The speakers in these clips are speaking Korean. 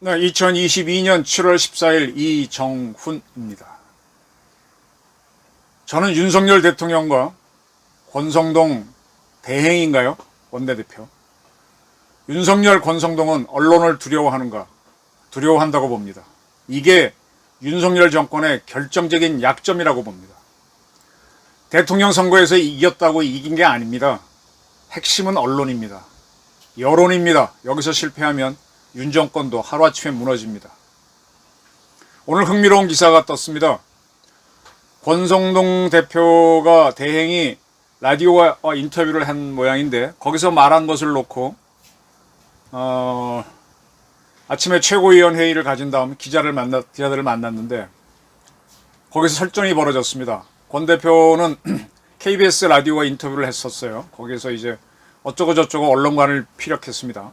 네, 2022년 7월 14일 이정훈입니다. 저는 윤석열 대통령과 권성동 대행인가요? 원내대표. 윤석열, 권성동은 언론을 두려워하는가? 두려워한다고 봅니다. 이게 윤석열 정권의 결정적인 약점이라고 봅니다. 대통령 선거에서 이겼다고 이긴 게 아닙니다. 핵심은 언론입니다. 여론입니다. 여기서 실패하면 윤 정권도 하루아침에 무너집니다. 오늘 흥미로운 기사가 떴습니다. 권성동 대표가 대행이 라디오와 인터뷰를 한 모양인데 거기서 말한 것을 놓고 아침에 최고위원 회의를 가진 다음 기자들을 만났는데 거기서 설전이 벌어졌습니다. 권 대표는 KBS 라디오와 인터뷰를 했었어요. 거기서 이제 어쩌고 저쩌고 언론관을 피력했습니다.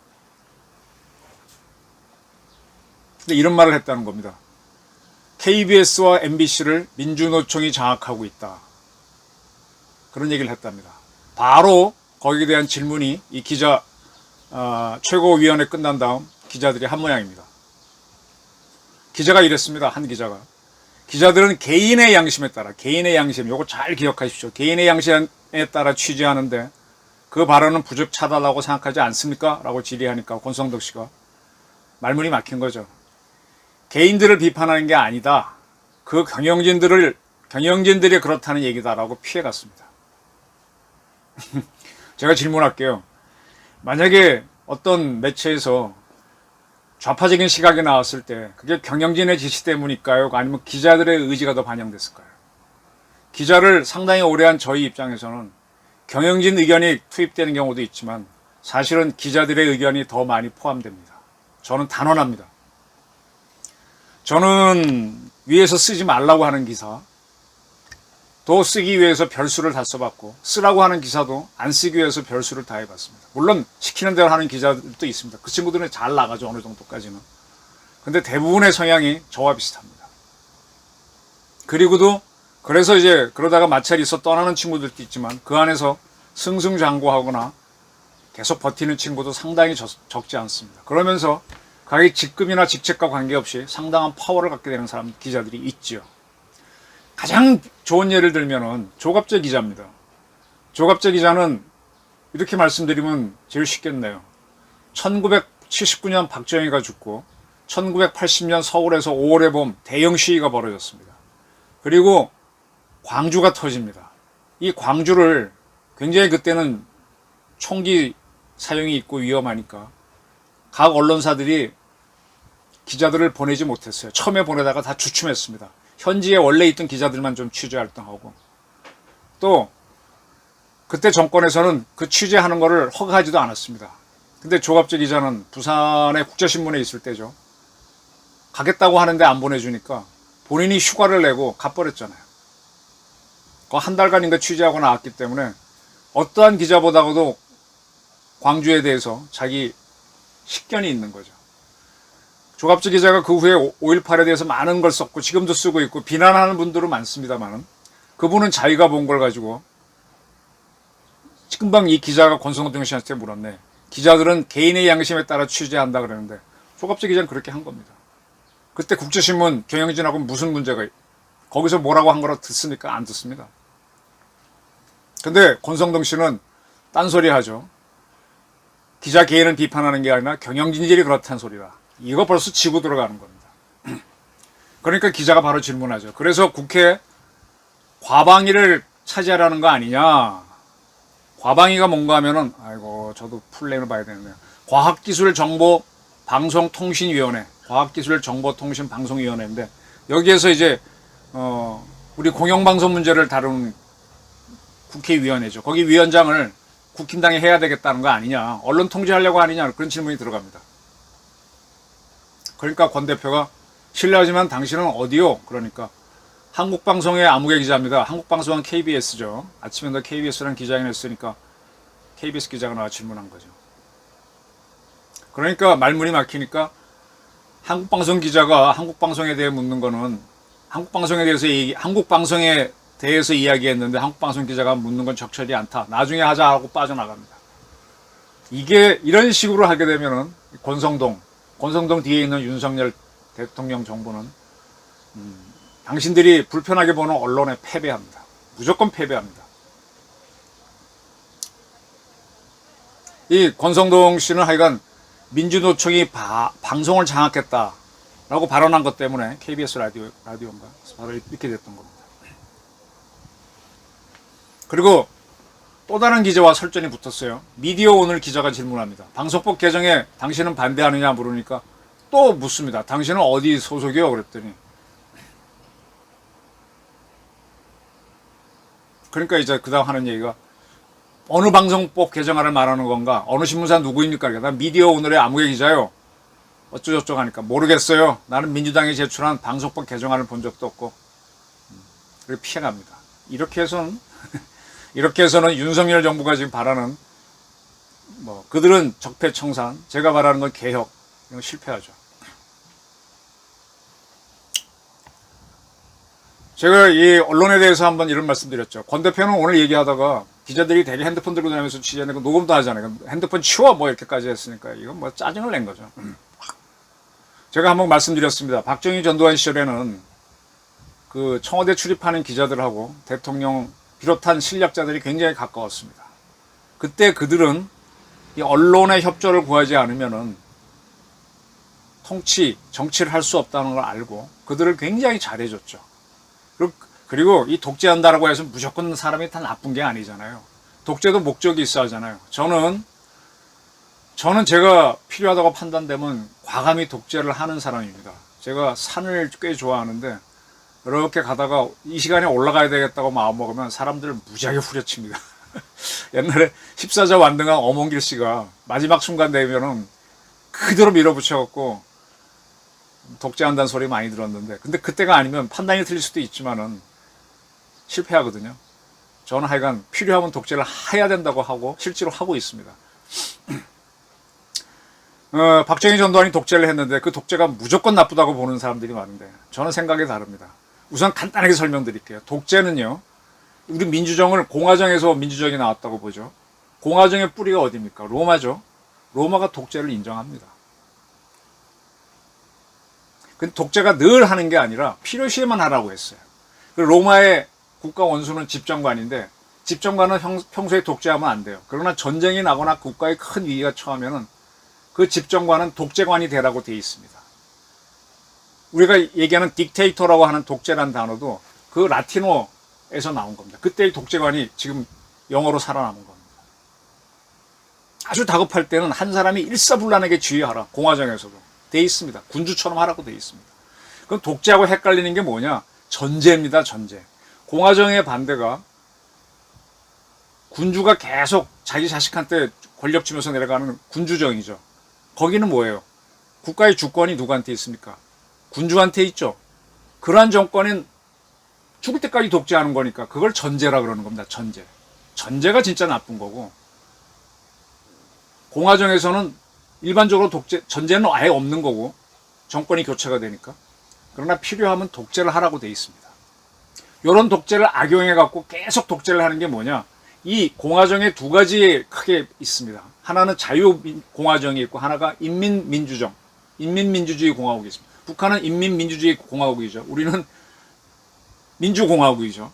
근데 이런 말을 했다는 겁니다. KBS와 MBC를 민주노총이 장악하고 있다. 그런 얘기를 했답니다. 바로 거기에 대한 질문이 이 기자 최고위원회 끝난 다음 기자들이 한 모양입니다. 기자가 이랬습니다. 한 기자가. 기자들은 개인의 양심에 따라, 개인의 양심, 요거 잘 기억하십시오. 개인의 양심에 따라 취재하는데 그 발언은 부적차다라고 생각하지 않습니까? 라고 질의하니까 권성동 씨가 말문이 막힌 거죠. 개인들을 비판하는 게 아니다. 그 경영진들이 그렇다는 얘기다라고 피해갔습니다. 제가 질문할게요. 만약에 어떤 매체에서 좌파적인 시각이 나왔을 때 그게 경영진의 지시 때문일까요? 아니면 기자들의 의지가 더 반영됐을까요? 기자를 상당히 오래 한 저희 입장에서는 경영진 의견이 투입되는 경우도 있지만 사실은 기자들의 의견이 더 많이 포함됩니다. 저는 단언합니다. 저는 위에서 쓰지 말라고 하는 기사 또 쓰기 위해서 별수를 다 써봤고 쓰라고 하는 기사도 안 쓰기 위해서 별수를 다 해봤습니다. 물론 시키는 대로 하는 기자들도 있습니다. 그 친구들은 잘 나가죠. 어느 정도까지는. 근데 대부분의 성향이 저와 비슷합니다. 그래서 이제 그러다가 마찰이 있어 떠나는 친구들도 있지만 그 안에서 승승장구하거나 계속 버티는 친구도 상당히 적지 않습니다. 그러면서 자기 직급이나 직책과 관계없이 상당한 파워를 갖게 되는 기자들이 있지요. 가장 좋은 예를 들면은 조갑재 기자입니다. 조갑재 기자는 이렇게 말씀드리면 제일 쉽겠네요. 1979년 박정희가 죽고 1980년 서울에서 5월의 봄 대형 시위가 벌어졌습니다. 그리고 광주가 터집니다. 이 광주를 굉장히 그때는 총기 사용이 있고 위험하니까 각 언론사들이 기자들을 보내지 못했어요. 처음에 보내다가 다 주춤했습니다. 현지에 원래 있던 기자들만 좀 취재 활동하고 또 그때 정권에서는 그 취재하는 거를 허가하지도 않았습니다. 근데 조갑재 기자는 부산의 국제신문에 있을 때죠. 가겠다고 하는데 안 보내주니까 본인이 휴가를 내고 가버렸잖아요. 그 한 달간인가 취재하고 나왔기 때문에 어떠한 기자보다도 광주에 대해서 자기 식견이 있는 거죠. 조갑재 기자가 그 후에 5.18에 대해서 많은 걸 썼고 지금도 쓰고 있고 비난하는 분들은 많습니다만 그분은 자기가 본 걸 가지고 금방 이 기자가 권성동 씨한테 물었네. 기자들은 개인의 양심에 따라 취재한다 그러는데 조갑재 기자는 그렇게 한 겁니다. 그때 국제신문 경영진하고 무슨 문제가 거기서 뭐라고 한 거라 듣습니까? 안 듣습니다. 근데 권성동 씨는 딴소리 하죠. 기자 개인을 비판하는 게 아니라 경영진들이 그렇다는 소리다. 이거 벌써 지고 들어가는 겁니다. 그러니까 기자가 바로 질문하죠. 그래서 국회 과방위를 차지하라는 거 아니냐. 과방위가 뭔가 하면은 아이고 저도 풀네임을 봐야 되는데요. 과학기술정보방송통신위원회 과학기술정보통신방송위원회인데 여기에서 이제 우리 공영방송 문제를 다루는 국회위원회죠. 거기 위원장을 국힘당이 해야 되겠다는 거 아니냐. 언론 통제하려고 하느냐. 그런 질문이 들어갑니다. 그러니까 권 대표가 실례하지만 당신은 어디요? 그러니까 한국방송의 아무개 기자입니다. 한국방송은 KBS죠. 아침에 너 KBS라는 기자회견 했으니까 KBS 기자가 나와 질문한 거죠. 그러니까 말문이 막히니까 한국방송 기자가 한국방송에 대해 묻는 거는 한국 방송에 대해서 이야기했는데 한국 방송 기자가 묻는 건 적절히 않다. 나중에 하자 하고 빠져나갑니다. 이게 이런 식으로 하게 되면은 권성동 뒤에 있는 윤석열 대통령 정부는 당신들이 불편하게 보는 언론에 패배합니다. 무조건 패배합니다. 이 권성동 씨는 하여간 민주노총이 방송을 장악했다라고 발언한 것 때문에 KBS 라디오인가 바로 이렇게 됐던 겁니다. 그리고 또 다른 기자와 설전이 붙었어요. 미디어 오늘 기자가 질문합니다. 방송법 개정에 당신은 반대하느냐 물으니까 또 묻습니다. 당신은 어디 소속이요? 그랬더니 그러니까 이제 그 다음 하는 얘기가 어느 방송법 개정안을 말하는 건가? 어느 신문사 누구입니까? 난 미디어 오늘의 아무개 기자요. 어쩌저쩌고 하니까 모르겠어요. 나는 민주당이 제출한 방송법 개정안을 본 적도 없고. 그리고 피해갑니다. 이렇게 해서는 윤석열 정부가 지금 바라는 그들은 적폐청산, 제가 바라는 건 개혁, 이건 실패하죠. 제가 이 언론에 대해서 한번 이런 말씀 드렸죠. 권 대표는 오늘 얘기하다가 기자들이 되게 핸드폰 들고 다니면서 취재하니까 녹음도 하잖아요. 핸드폰 치워 이렇게까지 했으니까 이건 짜증을 낸 거죠. 제가 한번 말씀드렸습니다. 박정희 전두환 시절에는 그 청와대 출입하는 기자들하고 대통령 비롯한 실력자들이 굉장히 가까웠습니다. 그때 그들은 이 언론의 협조를 구하지 않으면은 정치를 할 수 없다는 걸 알고 그들을 굉장히 잘해줬죠. 그리고 이 독재한다라고 해서 무조건 사람이 다 나쁜 게 아니잖아요. 독재도 목적이 있어야 하잖아요. 저는 제가 필요하다고 판단되면 과감히 독재를 하는 사람입니다. 제가 산을 꽤 좋아하는데 이렇게 가다가 이 시간에 올라가야 되겠다고 마음먹으면 사람들을 무지하게 후려칩니다. 옛날에 14자 완등한 엄원길 씨가 마지막 순간 되면은 그대로 밀어붙여갖고 독재한다는 소리 많이 들었는데 근데 그때가 아니면 판단이 틀릴 수도 있지만은 실패하거든요. 저는 하여간 필요하면 독재를 해야 된다고 하고 실제로 하고 있습니다. 박정희 전두환이 독재를 했는데 그 독재가 무조건 나쁘다고 보는 사람들이 많은데 저는 생각이 다릅니다. 우선 간단하게 설명드릴게요. 독재는요, 우리 민주정을 공화정에서 민주정이 나왔다고 보죠. 공화정의 뿌리가 어디입니까? 로마죠. 로마가 독재를 인정합니다. 근데 독재가 늘 하는 게 아니라 필요시에만 하라고 했어요. 로마의 국가 원수는 집정관인데 집정관은 평소에 독재하면 안 돼요. 그러나 전쟁이 나거나 국가에 큰 위기가 처하면은 그 집정관은 독재관이 되라고 되어 있습니다. 우리가 얘기하는 딕테이터라고 하는 독재란 단어도 그 라틴어에서 나온 겁니다. 그때의 독재관이 지금 영어로 살아남은 겁니다. 아주 다급할 때는 한 사람이 일사불란하게 지휘하라. 공화정에서도 되어 있습니다. 군주처럼 하라고 되어 있습니다. 그럼 독재하고 헷갈리는 게 뭐냐? 전제입니다. 전제. 공화정의 반대가 군주가 계속 자기 자식한테 권력 주면서 내려가는 군주정이죠. 거기는 뭐예요? 국가의 주권이 누구한테 있습니까? 군주한테 있죠. 그러한 정권은 죽을 때까지 독재하는 거니까 그걸 전제라 그러는 겁니다. 전제. 전제가 진짜 나쁜 거고 공화정에서는 일반적으로 전제는 아예 없는 거고 정권이 교체가 되니까. 그러나 필요하면 독재를 하라고 돼 있습니다. 이런 독재를 악용해 갖고 계속 독재를 하는 게 뭐냐? 이 공화정에 두 가지 크게 있습니다. 하나는 자유공화정이 있고 하나가 인민민주정, 인민민주주의 공화국이 있습니다. 북한은 인민민주주의 공화국이죠. 우리는 민주공화국이죠.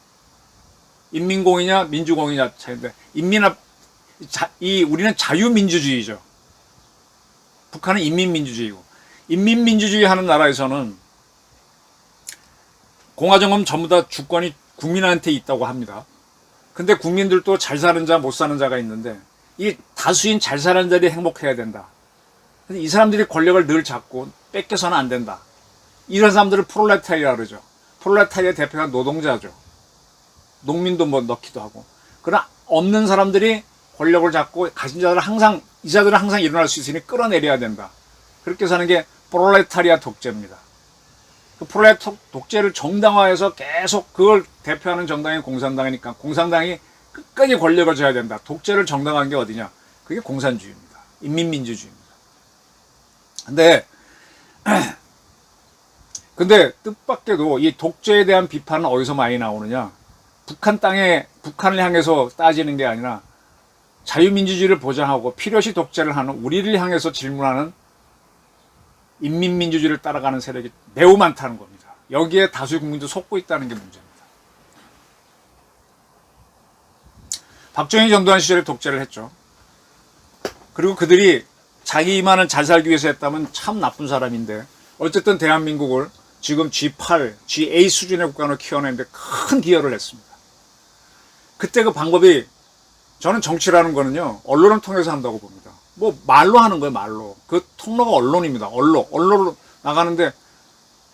인민공이냐 민주공이냐 차이인데 우리는 자유민주주의죠. 북한은 인민민주주의고. 인민민주주의 하는 나라에서는 공화정은 전부 다 주권이 국민한테 있다고 합니다. 근데 국민들도 잘 사는 자, 못 사는 자가 있는데 이 다수인 잘 사는 자들이 행복해야 된다. 근데 이 사람들이 권력을 늘 잡고 뺏겨서는 안 된다. 이런 사람들을 프롤레타리아 그러죠. 프롤레타리아 대표가 노동자죠. 농민도 넣기도 하고. 그러나 없는 사람들이 권력을 잡고 가진 자들은 항상 일어날 수 있으니 끌어내려야 된다. 그렇게 사는 게 프롤레타리아 독재입니다. 그 프롤레타리아 독재를 정당화해서 계속 그걸 대표하는 정당이 공산당이니까 공산당이 끝까지 권력을 져야 된다. 독재를 정당화한 게 어디냐? 그게 공산주의입니다. 인민민주주의입니다. 근데 근데 뜻밖에도 이 독재에 대한 비판은 어디서 많이 나오느냐? 북한을 향해서 따지는 게 아니라 자유민주주의를 보장하고 필요시 독재를 하는 우리를 향해서 질문하는 인민민주주의를 따라가는 세력이 매우 많다는 겁니다. 여기에 다수의 국민도 속고 있다는 게 문제입니다. 박정희 전두환 시절에 독재를 했죠. 그리고 그들이 자기만은 잘 살기 위해서 했다면 참 나쁜 사람인데 어쨌든 대한민국을 지금 G8, G8 수준의 국가로 키워내는데 큰 기여를 했습니다. 그때 그 방법이 저는 정치라는 거는요 언론을 통해서 한다고 봅니다. 뭐 말로 하는 거예요. 말로. 그 통로가 언론입니다. 언론으로 나가는데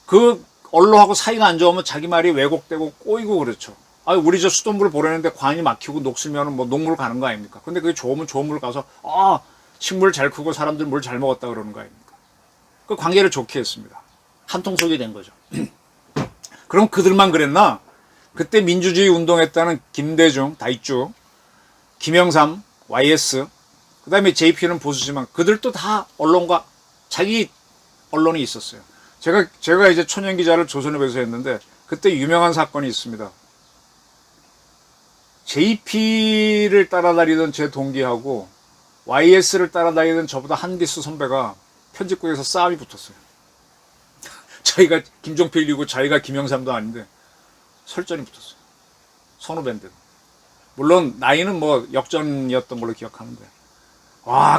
그 언론하고 사이가 안 좋으면 자기 말이 왜곡되고 꼬이고 그렇죠. 아, 우리 저 수돗물을 보내는데 관이 막히고 녹슬면 뭐 녹물 가는 거 아닙니까? 근데 그게 좋으면 좋은 물 가서 식물 잘 크고 사람들 물 잘 먹었다 그러는 거 아닙니까? 그 관계를 좋게 했습니다. 한통속이 된 거죠. 그럼 그들만 그랬나? 그때 민주주의 운동했다는 김대중, 다이쭈, 김영삼, YS, 그 다음에 JP는 보수지만 그들도 다 언론과 자기 언론이 있었어요. 제가 이제 초년 기자를 조선일보에서 했는데 그때 유명한 사건이 있습니다. JP를 따라다니던 제 동기하고 YS를 따라다니던 저보다 한 기수 선배가 편집국에서 싸움이 붙었어요. 자기가 김종필이고 자기가 김영삼도 아닌데 설전이 붙었어요. 선후배인데. 물론 나이는 뭐 역전이었던 걸로 기억하는데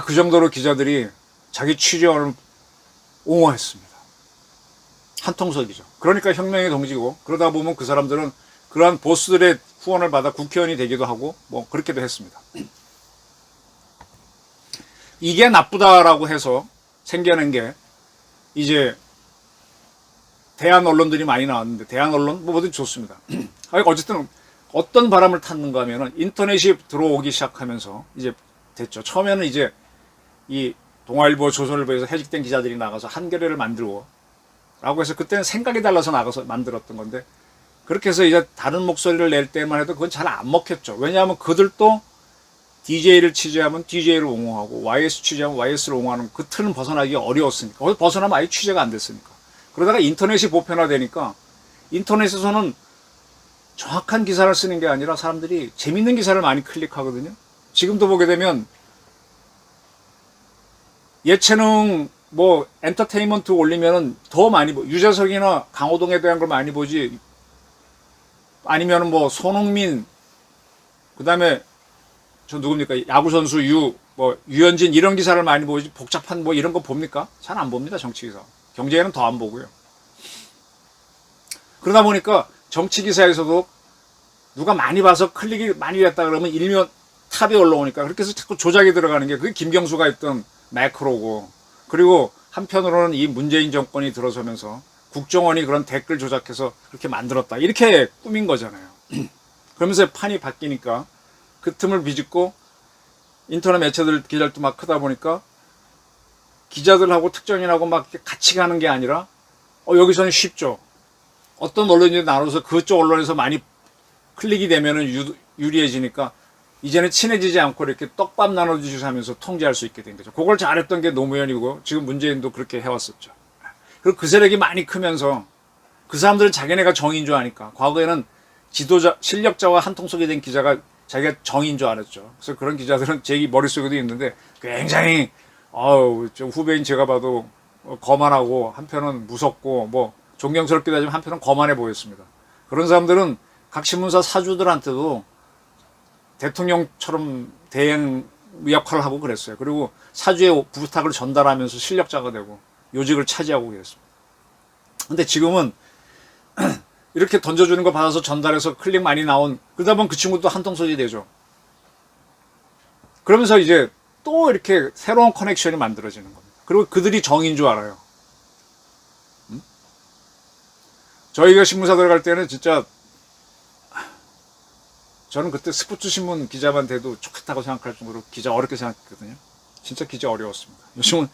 그 정도로 기자들이 자기 취재원을 옹호했습니다. 한통속이죠. 그러니까 혁명의 동지고 그러다 보면 그 사람들은 그러한 보스들의 후원을 받아 국회의원이 되기도 하고 뭐 그렇게도 했습니다. 이게 나쁘다라고 해서 생겨난 게 이제 대한 언론들이 많이 나왔는데 대한 언론 뭐든 좋습니다. 어쨌든 어떤 바람을 탔는가 하면은 인터넷이 들어오기 시작하면서 이제 됐죠. 처음에는 이제 이 동아일보, 조선일보에서 해직된 기자들이 나가서 한겨레를 만들고 라고 해서 그때는 생각이 달라서 나가서 만들었던 건데 그렇게 해서 이제 다른 목소리를 낼 때만 해도 그건 잘 안 먹혔죠. 왜냐하면 그들도 DJ를 취재하면 DJ를 옹호하고 YS 취재하면 YS를 옹호하는 그 틀은 벗어나기 어려웠으니까. 거기서 벗어나면 아예 취재가 안 됐으니까. 그러다가 인터넷이 보편화되니까 인터넷에서는 정확한 기사를 쓰는 게 아니라 사람들이 재밌는 기사를 많이 클릭하거든요. 지금도 보게 되면 예체능 뭐 엔터테인먼트 올리면은 더 많이 유재석이나 강호동에 대한 걸 많이 보지 아니면은 뭐 손흥민 그다음에 저 누굽니까 야구선수 유현진 이런 기사를 많이 보지 복잡한 뭐 이런 거 봅니까? 잘 안 봅니다. 정치 기사. 경제에는 더 안 보고요. 그러다 보니까 정치 기사에서도 누가 많이 봐서 클릭이 많이 됐다 그러면 일면 탑에 올라오니까 그렇게 해서 자꾸 조작이 들어가는 게 그게 김경수가 했던 매크로고 그리고 한편으로는 이 문재인 정권이 들어서면서 국정원이 그런 댓글 조작해서 그렇게 만들었다 이렇게 꾸민 거잖아요. 그러면서 판이 바뀌니까 그 틈을 비집고 인터넷 매체들 기자들도 막 크다 보니까 기자들하고 특정인하고 막 같이 가는 게 아니라 여기서는 쉽죠. 어떤 언론이 나눠서 그쪽 언론에서 많이 클릭이 되면은 유리해지니까 이제는 친해지지 않고 이렇게 떡밥 나눠주시면서 하면서 통제할 수 있게 된 거죠. 그걸 잘했던 게 노무현이고 지금 문재인도 그렇게 해왔었죠. 그리고 그 세력이 많이 크면서 그 사람들은 자기네가 정의인 줄 아니까 과거에는 지도자, 실력자와 한통속이 된 기자가 자기가 정의인 줄 알았죠. 그래서 그런 기자들은 제 머릿속에도 있는데 굉장히 좀 후배인 제가 봐도 거만하고 한편은 무섭고 뭐 존경스럽기도 하지만 한편은 거만해 보였습니다. 그런 사람들은 각 신문사 사주들한테도 대통령처럼 대행 역할을 하고 그랬어요. 그리고 사주의 부탁을 전달하면서 실력자가 되고 요직을 차지하고 그랬습니다. 근데 지금은 이렇게 던져주는 거 받아서 전달해서 클릭 많이 나온 그러다 보면 그 친구도 한통속이 되죠. 그러면서 이제 또 이렇게 새로운 커넥션이 만들어지는 겁니다. 그리고 그들이 정의인 줄 알아요. 저희가 신문사 들어갈 때는 진짜 저는 그때 스포츠 신문 기자만 돼도 좋겠다고 생각할 정도로 기자 어렵게 생각했거든요. 진짜 기자 어려웠습니다. 요즘은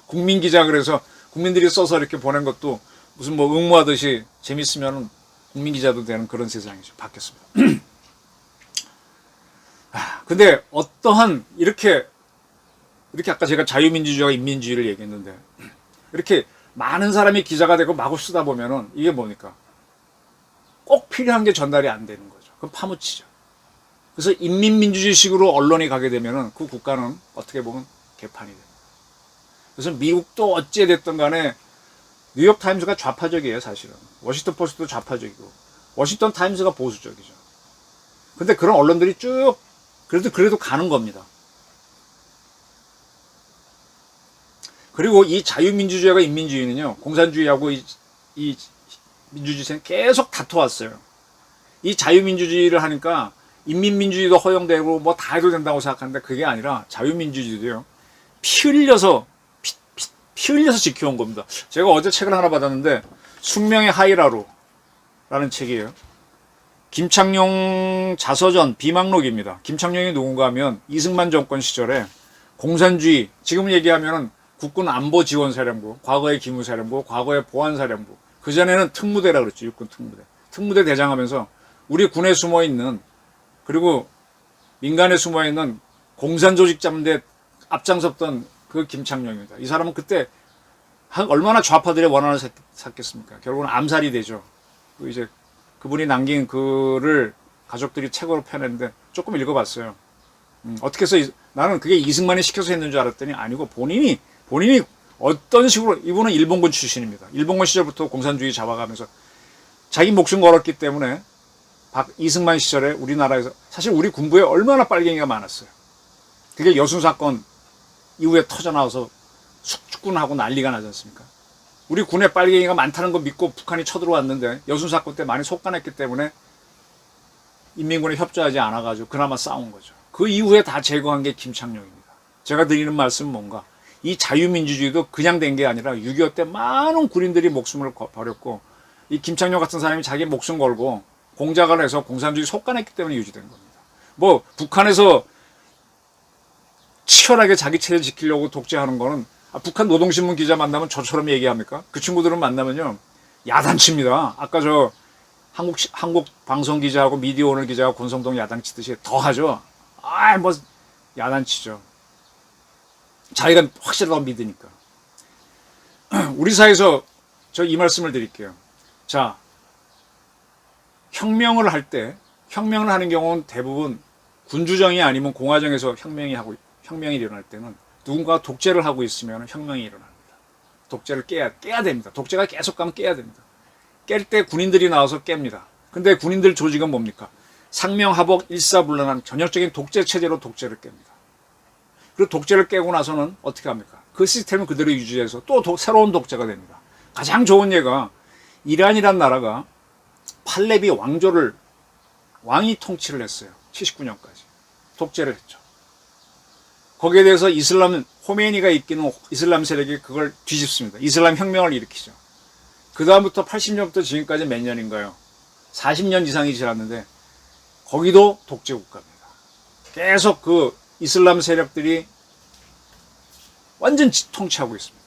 국민 기자 그래서 국민들이 써서 이렇게 보낸 것도 무슨 뭐 응모하듯이 재밌으면 국민 기자도 되는 그런 세상이죠. 바뀌었습니다. 근데 어떠한 이렇게 아까 제가 자유민주주의와 인민주의를 얘기했는데 이렇게 많은 사람이 기자가 되고 마구 쓰다 보면은 이게 뭡니까? 꼭 필요한 게 전달이 안 되는 거죠. 그럼 파묻히죠. 그래서 인민민주주의식으로 언론이 가게 되면은 그 국가는 어떻게 보면 개판이 됩니다. 그래서 미국도 어찌됐든 간에 뉴욕타임스가 좌파적이에요, 사실은. 워싱턴 포스트도 좌파적이고, 워싱턴 타임스가 보수적이죠. 근데 그런 언론들이 쭉, 그래도 가는 겁니다. 그리고 이 자유민주주의가 인민주의는요, 공산주의하고 이 민주주의는 계속 다퉈왔어요. 이 자유민주주의를 하니까 인민민주주의도 허용되고 뭐 다 해도 된다고 생각하는데 그게 아니라 자유민주주의도요, 피 흘려서 지켜온 겁니다. 제가 어제 책을 하나 받았는데, 숙명의 하이라루라는 책이에요. 김창룡 자서전 비망록입니다. 김창룡이 누군가 하면 이승만 정권 시절에 공산주의, 지금 얘기하면 국군 안보지원사령부, 과거의 기무사령부, 과거의 보안사령부, 그전에는 특무대라 그랬죠. 육군 특무대. 특무대 대장하면서 우리 군에 숨어있는, 그리고 민간에 숨어있는 공산조직 잡는데 앞장섰던 그 김창룡입니다. 이 사람은 그때 얼마나 좌파들의 원한을 샀겠습니까? 결국은 암살이 되죠. 이제 그분이 남긴 글을 가족들이 책으로 펴냈는데 조금 읽어봤어요. 어떻게 해서 나는 그게 이승만이 시켜서 했는 줄 알았더니 아니고 본인이 어떤 식으로, 이분은 일본군 출신입니다. 일본군 시절부터 공산주의 잡아가면서 자기 목숨 걸었기 때문에 이승만 시절에 우리나라에서 사실 우리 군부에 얼마나 빨갱이가 많았어요. 그게 여순사건 이후에 터져나와서 숙주군하고 난리가 나지 않습니까? 우리 군에 빨갱이가 많다는 거 믿고 북한이 쳐들어왔는데 여순사건 때 많이 속간했기 때문에 인민군에 협조하지 않아가지고 그나마 싸운 거죠. 그 이후에 다 제거한 게 김창룡입니다. 제가 드리는 말씀은 뭔가, 이 자유민주주의도 그냥 된 게 아니라 6.25 때 많은 군인들이 목숨을 버렸고, 이 김창룡 같은 사람이 자기 목숨 걸고 공작을 해서 공산주의 속간했기 때문에 유지된 겁니다. 뭐 북한에서 치열하게 자기 체제 지키려고 독재하는 거는, 북한 노동신문 기자 만나면 저처럼 얘기합니까? 그 친구들은 만나면요, 야단칩니다. 아까 저 한국 방송 기자하고 미디어 오늘 기자가 권성동 야단치듯이 더 하죠. 뭐 야단치죠. 자기가 확실하다고 믿으니까. 우리 사회에서 저 이 말씀을 드릴게요. 자, 혁명을 하는 경우는 대부분 군주정이 아니면 공화정에서 혁명이 일어날 때는 누군가 독재를 하고 있으면 혁명이 일어납니다. 독재를 깨야 됩니다. 독재가 계속 가면 깨야 됩니다. 깰 때 군인들이 나와서 깹니다. 근데 군인들 조직은 뭡니까? 상명하복 일사불란한 전형적인 독재 체제로 독재를 깹니다. 그리고 독재를 깨고 나서는 어떻게 합니까? 그 시스템을 그대로 유지해서 또 새로운 독재가 됩니다. 가장 좋은 예가 이란이란 나라가 팔레비 왕이 통치를 했어요. 79년까지. 독재를 했죠. 거기에 대해서 호메이니가 이끄는 이슬람 세력이 그걸 뒤집습니다. 이슬람 혁명을 일으키죠. 그 다음부터 80년부터 지금까지 몇 년인가요? 40년 이상이 지났는데 거기도 독재 국가입니다. 계속 그 이슬람 세력들이 완전 통치하고 있습니다.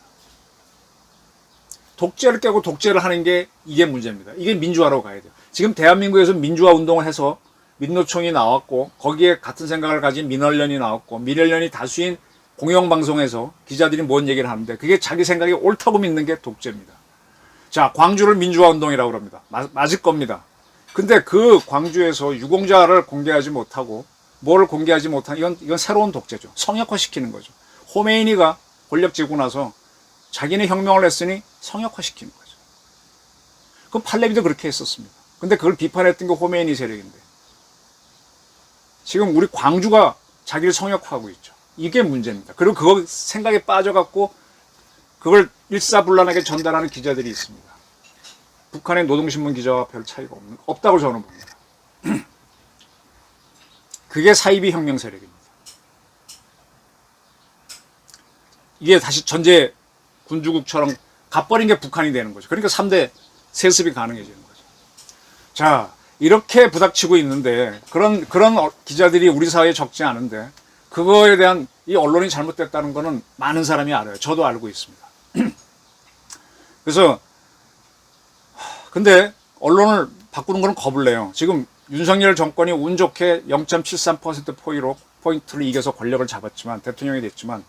독재를 깨고 독재를 하는 게 이게 문제입니다. 이게 민주화로 가야 돼요. 지금 대한민국에서 민주화 운동을 해서 민노총이 나왔고, 거기에 같은 생각을 가진 민언련이 나왔고, 민언련이 다수인 공영방송에서 기자들이 뭔 얘기를 하는데 그게 자기 생각이 옳다고 믿는 게 독재입니다. 자, 광주를 민주화 운동이라고 합니다. 맞을 겁니다. 근데 그 광주에서 유공자를 공개하지 못하고 뭐를 공개하지 못한, 이건 새로운 독재죠. 성역화시키는 거죠. 호메이니가 권력 쥐고 나서 자기네 혁명을 했으니 성역화시키는 거죠. 그 팔레비도 그렇게 했었습니다. 근데 그걸 비판했던 게 호메이니 세력인데 지금 우리 광주가 자기를 성역화하고 있죠. 이게 문제입니다. 그리고 그거 생각에 빠져갖고 그걸 일사불란하게 전달하는 기자들이 있습니다. 북한의 노동신문 기자와 별 차이가 없다고 저는 봅니다. 그게 사이비 혁명 세력입니다. 이게 다시 전제 군주국처럼 갚버린 게 북한이 되는 거죠. 그러니까 3대 세습이 가능해지는 거죠. 자, 이렇게 부닥치고 있는데 그런 기자들이 우리 사회에 적지 않은데 그거에 대한 이 언론이 잘못됐다는 거는 많은 사람이 알아요. 저도 알고 있습니다. 그래서 근데 언론을 바꾸는 거는 겁을 내요. 지금 윤석열 정권이 운 좋게 0.73%포인트를 이겨서 권력을 잡았지만, 대통령이 됐지만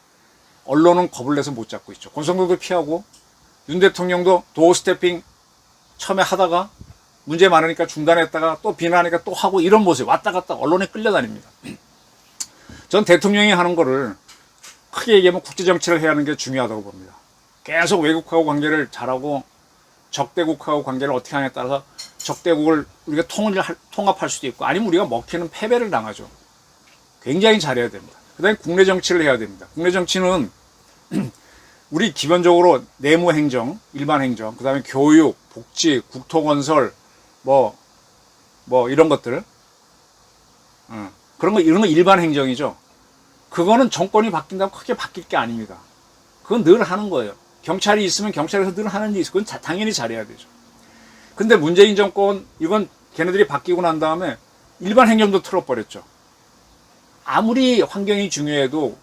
언론은 겁을 내서 못 잡고 있죠. 권성동도 피하고 윤 대통령도 도어 스태핑 처음에 하다가 문제 많으니까 중단했다가 또 비난하니까 또 하고 이런 모습 왔다 갔다 언론에 끌려다닙니다. 전 대통령이 하는 거를 크게 얘기하면 국제정치를 해야 하는 게 중요하다고 봅니다. 계속 외국하고 관계를 잘하고 적대국하고 관계를 어떻게 하냐에 따라서 적대국을 우리가 통합할 수도 있고 아니면 우리가 먹히는 패배를 당하죠. 굉장히 잘해야 됩니다. 그 다음에 국내 정치를 해야 됩니다. 국내 정치는 우리 기본적으로 내무행정, 일반행정, 그 다음에 교육, 복지, 국토건설, 뭐 이런 것들. 이런 거 일반 행정이죠. 그거는 정권이 바뀐다고 크게 바뀔 게 아닙니다. 그건 늘 하는 거예요. 경찰이 있으면 경찰에서 늘 하는 일이 있어. 그건 당연히 잘해야 되죠. 근데 문재인 정권, 이건 걔네들이 바뀌고 난 다음에 일반 행정도 틀어버렸죠. 아무리 환경이 중요해도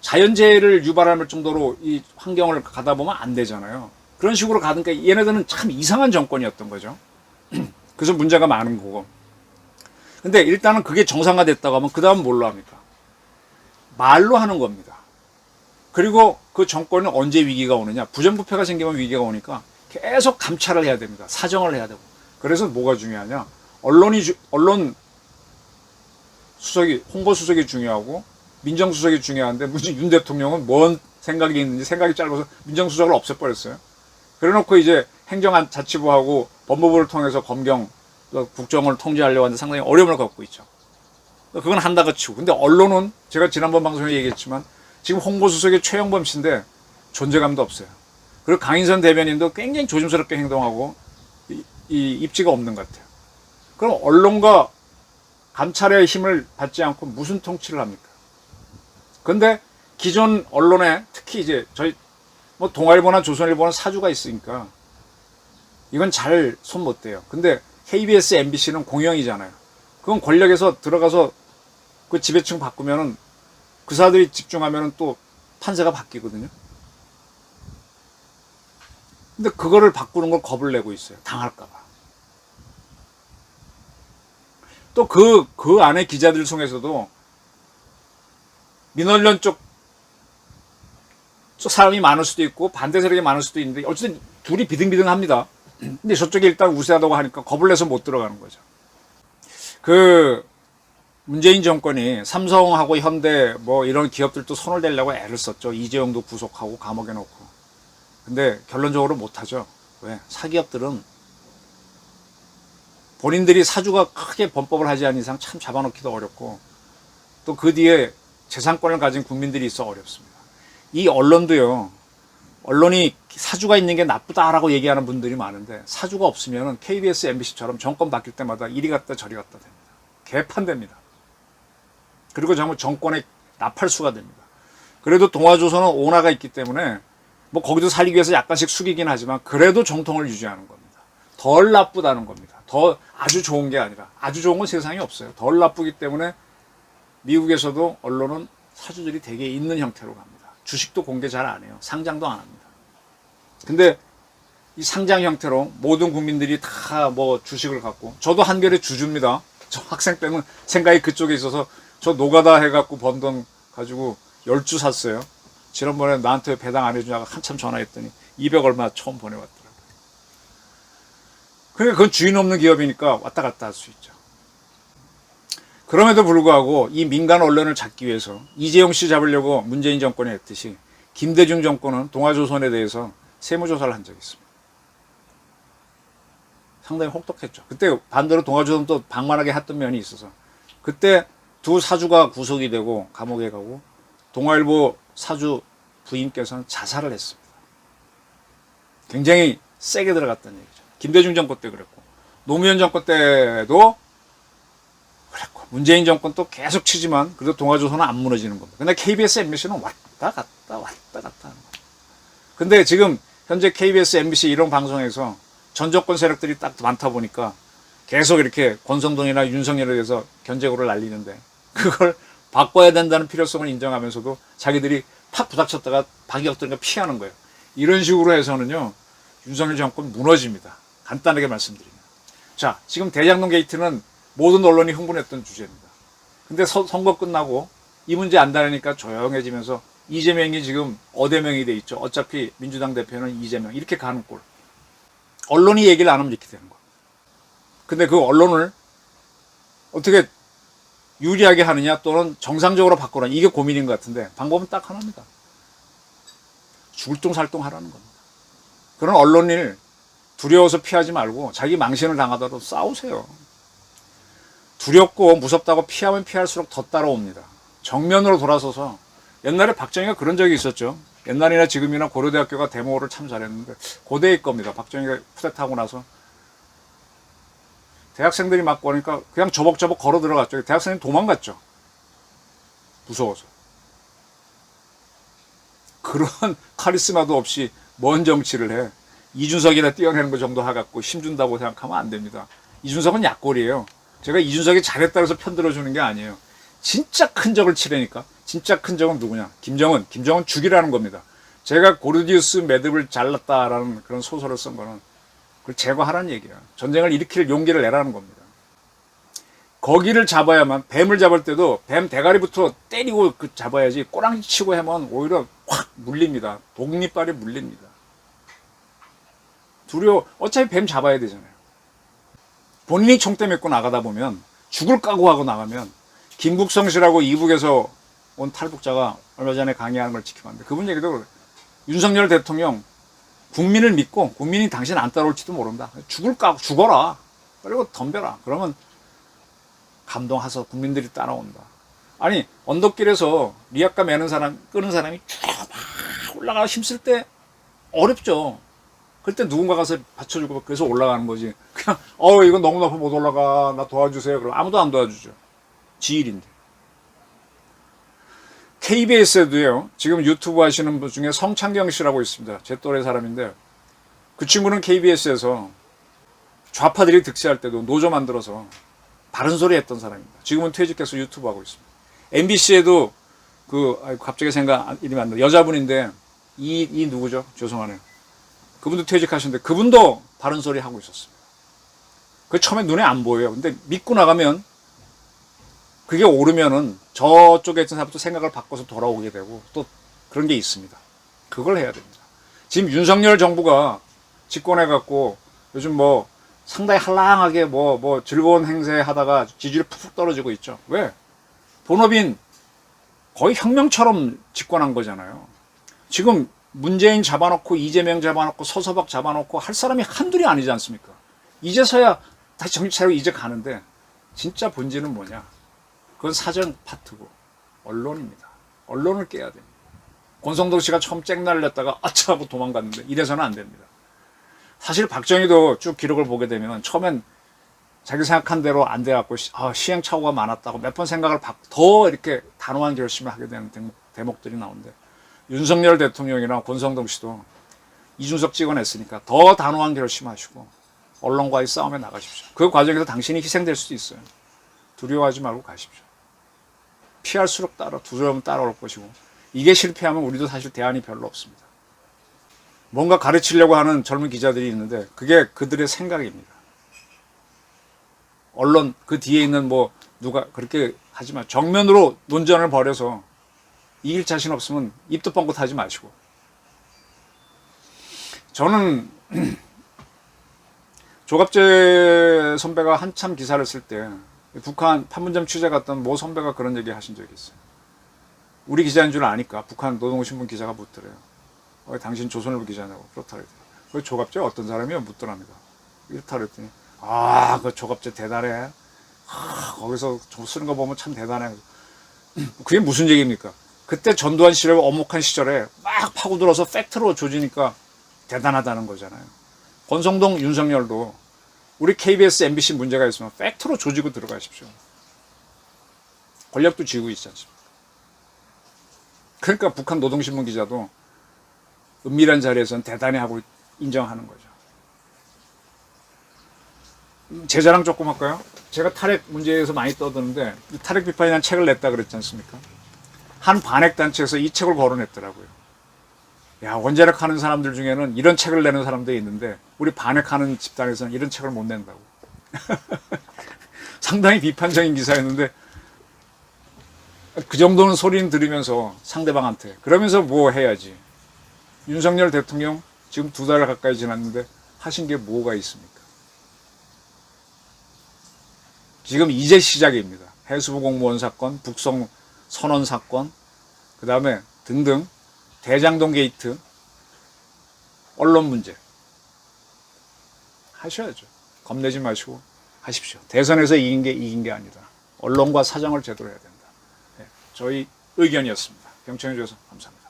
자연재해를 유발할 정도로 이 환경을 가다 보면 안 되잖아요. 그런 식으로 가니까 얘네들은 참 이상한 정권이었던 거죠. 그래서 문제가 많은 거고. 근데 일단은 그게 정상화됐다고 하면 그 다음 뭘로 합니까? 말로 하는 겁니다. 그리고 그 정권은 언제 위기가 오느냐? 부정부패가 생기면 위기가 오니까 계속 감찰을 해야 됩니다. 사정을 해야 되고. 그래서 뭐가 중요하냐? 언론 수석이, 홍보수석이 중요하고 민정수석이 중요한데 윤 대통령은 뭔 생각이 있는지 생각이 짧아서 민정수석을 없애버렸어요. 그래놓고 이제 행정자치부하고 법무부를 통해서 검경, 국정을 통제하려고 하는데 상당히 어려움을 겪고 있죠. 그건 한다고 치고. 근데 언론은 제가 지난번 방송에 얘기했지만 지금 홍보수석이 최영범 씨인데 존재감도 없어요. 그리고 강인선 대변인도 굉장히 조심스럽게 행동하고 이 입지가 없는 것 같아요. 그럼 언론과 감찰의 힘을 받지 않고 무슨 통치를 합니까? 근데 기존 언론에 특히 이제 저희 동아일보나 조선일보는 사주가 있으니까 이건 잘 손 못 대요. 근데 KBS, MBC는 공영이잖아요. 그건 권력에서 들어가서 그 지배층 바꾸면은 그 사람들이 집중하면은 또 판세가 바뀌거든요. 근데 그거를 바꾸는 걸 겁을 내고 있어요. 당할까봐. 또 그 안에 기자들 중에서도 민원련 쪽 사람이 많을 수도 있고 반대 세력이 많을 수도 있는데 어쨌든 둘이 비등비등합니다. 근데 저쪽이 일단 우세하다고 하니까 겁을 내서 못 들어가는 거죠. 그 문재인 정권이 삼성하고 현대 이런 기업들도 손을 대려고 애를 썼죠. 이재용도 구속하고 감옥에 넣고. 근데 결론적으로 못하죠. 왜? 사기업들은 본인들이 사주가 크게 범법을 하지 않은 이상 참 잡아놓기도 어렵고 또 그 뒤에 재산권을 가진 국민들이 있어 어렵습니다. 이 언론도요. 언론이 사주가 있는 게 나쁘다라고 얘기하는 분들이 많은데 사주가 없으면 KBS, MBC처럼 정권 바뀔 때마다 이리 갔다 저리 갔다 됩니다. 개판됩니다. 그리고 정말 정권의 나팔수가 됩니다. 그래도 동아조선은 오나가 있기 때문에 거기도 살리기 위해서 약간씩 숙이긴 하지만 그래도 정통을 유지하는 겁니다. 덜 나쁘다는 겁니다. 더 아주 좋은 게 아니라 아주 좋은 건 세상에 없어요. 덜 나쁘기 때문에 미국에서도 언론은 사주들이 되게 있는 형태로 갑니다. 주식도 공개 잘 안 해요. 상장도 안 합니다. 근데 이 상장 형태로 모든 국민들이 다 주식을 갖고 저도 한결의 주주입니다. 저 학생 때는 생각이 그쪽에 있어서 저 노가다 해갖고 번 돈 가지고 10주 샀어요. 지난번에 나한테 배당 안 해주냐고 한참 전화했더니 200 얼마 처음 보내왔더라고요. 그러니까 그건 주인 없는 기업이니까 왔다 갔다 할 수 있죠. 그럼에도 불구하고 이 민간 언론을 잡기 위해서 이재용 씨 잡으려고 문재인 정권이 했듯이 김대중 정권은 동아조선에 대해서 세무조사를 한 적이 있습니다. 상당히 혹독했죠. 그때 반대로 동아조선도 방만하게 했던 면이 있어서 그때 두 사주가 구속이 되고 감옥에 가고 동아일보 사주 부인께서는 자살을 했습니다. 굉장히 세게 들어갔다는 얘기죠. 김대중 정권 때 그랬고 노무현 정권 때도 그랬고 문재인 정권 또 계속 치지만 그래도 동아조선은 안 무너지는 겁니다. 근데 KBS, MBC는 왔다 갔다 하는 거예요. 근데 지금 현재 KBS, MBC 이런 방송에서 전 정권 세력들이 딱 많다 보니까 계속 이렇게 권성동이나 윤석열에 대해서 견제구를 날리는데 그걸 바꿔야 된다는 필요성을 인정하면서도 자기들이 팍 부닥쳤다가 박이 엎드니까 피하는 거예요. 이런 식으로 해서는요 윤석열 정권 무너집니다. 간단하게 말씀드리면. 자, 지금 대장동 게이트는 모든 언론이 흥분했던 주제입니다. 근데 선거 끝나고 이 문제 안 다루니까 조용해지면서 이재명이 지금 어대명이 돼 있죠. 어차피 민주당 대표는 이재명. 이렇게 가는 꼴. 언론이 얘기를 안 하면 이렇게 되는 거야. 근데 그 언론을 어떻게 유리하게 하느냐 또는 정상적으로 바꾸느냐 이게 고민인 것 같은데 방법은 딱 하나입니다. 죽을똥살똥 하라는 겁니다. 그런 언론을 두려워서 피하지 말고 자기 망신을 당하더라도 싸우세요. 두렵고 무섭다고 피하면 피할수록 더 따라옵니다. 정면으로 돌아서서 옛날에 박정희가 그런 적이 있었죠. 옛날이나 지금이나 고려대학교가 데모를 참 잘했는데 고대일 겁니다. 박정희가 쿠데타하고 나서 대학생들이 맞고 오니까 그냥 저벅저벅 걸어 들어갔죠. 대학생이 도망갔죠. 무서워서. 그런 카리스마도 없이 뭔 정치를 해. 이준석이나 띄어내는 거 정도 하갖고 힘준다고 생각하면 안 됩니다. 이준석은 약골이에요. 제가 이준석이 잘했다 해서 편들어주는 게 아니에요. 진짜 큰 적을 치려니까. 진짜 큰 적은 누구냐? 김정은. 김정은 죽이라는 겁니다. 제가 고르디우스 매듭을 잘랐다라는 그런 소설을 쓴 거는 그걸 제거하라는 얘기야. 전쟁을 일으킬 용기를 내라는 겁니다. 거기를 잡아야만, 뱀을 잡을 때도 뱀 대가리부터 때리고 잡아야지 꼬랑지 치고 하면 오히려 확 물립니다. 독립발이 물립니다. 두려워. 어차피 뱀 잡아야 되잖아요. 본인이 총대 메고 나가다 보면 죽을 각오하고 나가면 김국성 씨라고 이북에서 온 탈북자가 얼마 전에 강의하는 걸 지켜봤는데 그분 얘기도 그래요. 윤석열 대통령 국민을 믿고 국민이 당신 안 따라올지도 모른다. 죽을 각오, 죽어라. 그리고 덤벼라. 그러면 감동해서 국민들이 따라온다. 아니 언덕길에서 리아카 매는 사람, 끄는 사람이 쭉 막 올라가 힘쓸 때 어렵죠. 그때 누군가 가서 받쳐주고 그래서 올라가는 거지. 그냥 이건 너무 높아 못 올라가. 나 도와주세요. 그럼 아무도 안 도와주죠. 지일인데. KBS에도요. 지금 유튜브 하시는 분 중에 성창경 씨라고 있습니다. 제 또래 사람인데 그 친구는 KBS에서 좌파들이 득세할 때도 노조 만들어서 바른 소리 했던 사람입니다. 지금은 퇴직해서 유튜브 하고 있습니다. MBC에도 갑자기 이름이 안 나. 여자분인데 이 누구죠? 죄송하네요. 그분도 퇴직하셨는데 그분도 바른 소리 하고 있었습니다. 그 처음에 눈에 안 보여요. 근데 믿고 나가면 그게 오르면은 저쪽에 있던 사람도 생각을 바꿔서 돌아오게 되고 또 그런 게 있습니다. 그걸 해야 됩니다. 지금 윤석열 정부가 집권해갖고 요즘 뭐 상당히 한랑하게 뭐 즐거운 행세 하다가 지지율이 푹푹 떨어지고 있죠. 왜? 본업인 거의 혁명처럼 집권한 거잖아요. 지금 문재인 잡아놓고 이재명 잡아놓고 서서박 잡아놓고 할 사람이 한둘이 아니지 않습니까? 이제서야 다시 정신 차리고 이제 가는데 진짜 본질은 뭐냐? 그건 사정 파트고 언론입니다. 언론을 깨야 됩니다. 권성동 씨가 처음 쨍날 냈다가 아차 하고 도망갔는데 이래서는 안 됩니다. 사실 박정희도 쭉 기록을 보게 되면 처음엔 자기 생각한 대로 안 돼갖고 시행착오가 많았다고 몇 번 생각을 더 이렇게 단호한 결심을 하게 되는 대목들이 나오는데 윤석열 대통령이나 권성동 씨도 이준석 찍어냈으니까 더 단호한 결심하시고 언론과의 싸움에 나가십시오. 그 과정에서 당신이 희생될 수도 있어요. 두려워하지 말고 가십시오. 피할수록 두려우면 따라올 것이고 이게 실패하면 우리도 사실 대안이 별로 없습니다. 뭔가 가르치려고 하는 젊은 기자들이 있는데 그게 그들의 생각입니다. 언론 그 뒤에 있는 누가 그렇게 하지만 정면으로 논전을 벌여서 이길 자신 없으면 입도 뻥긋 하지 마시고. 저는 조갑재 선배가 한참 기사를 쓸 때 북한 판문점 취재 갔던 모 선배가 그런 얘기 하신 적이 있어요. 우리 기자인 줄 아니까 북한 노동신문 기자가 묻더래요. 당신 조선일보 기자냐고. 그렇다 그랬더니 그 조갑재 어떤 사람이요? 묻더랍니다. 이렇다 그랬더니 그 조갑재 대단해. 거기서 쓰는 거 보면 참 대단해. 그게 무슨 얘기입니까? 그때 전두환 씨를 엄혹한 시절에 막 파고들어서 팩트로 조지니까 대단하다는 거잖아요. 권성동, 윤석열도 우리 KBS, MBC 문제가 있으면 팩트로 조지고 들어가십시오. 권력도 쥐고 있지 않습니까? 그러니까 북한 노동신문 기자도 은밀한 자리에서는 대단히 하고 인정하는 거죠. 제 자랑 조금 할까요? 제가 탈핵 문제에서 많이 떠드는데 탈핵 비판이라는 책을 냈다 그랬지 않습니까? 한 반핵단체에서 이 책을 거론했더라고요. 야, 원자력 하는 사람들 중에는 이런 책을 내는 사람들이 있는데 우리 반핵하는 집단에서는 이런 책을 못 낸다고. 상당히 비판적인 기사였는데 그 정도는 소리는 들으면서 상대방한테 그러면서 뭐 해야지. 윤석열 대통령 지금 2달 가까이 지났는데 하신 게 뭐가 있습니까? 지금 이제 시작입니다. 해수부 공무원 사건, 북송 선언 사건, 그 다음에 등등 대장동 게이트, 언론 문제 하셔야죠. 겁내지 마시고 하십시오. 대선에서 이긴 게 아니다. 언론과 사정을 제대로 해야 된다. 네, 저희 의견이었습니다. 경청해 주셔서 감사합니다.